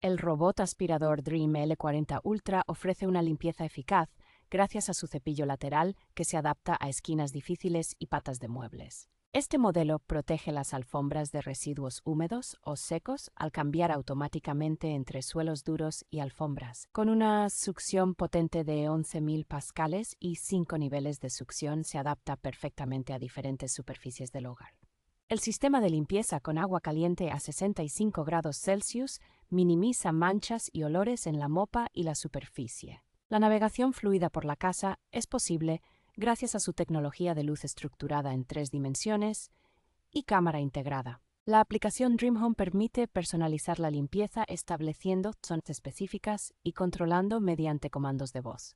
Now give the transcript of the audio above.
El robot aspirador Dream L40 Ultra ofrece una limpieza eficaz gracias a su cepillo lateral que se adapta a esquinas difíciles y patas de muebles. Este modelo protege las alfombras de residuos húmedos o secos al cambiar automáticamente entre suelos duros y alfombras. Con una succión potente de 11.000 pascales y 5 niveles de succión, se adapta perfectamente a diferentes superficies del hogar. El sistema de limpieza con agua caliente a 65 grados Celsius minimiza manchas y olores en la mopa y la superficie. La navegación fluida por la casa es posible gracias a su tecnología de luz estructurada en 3 dimensiones y cámara integrada. La aplicación Dream Home permite personalizar la limpieza estableciendo zonas específicas y controlando mediante comandos de voz.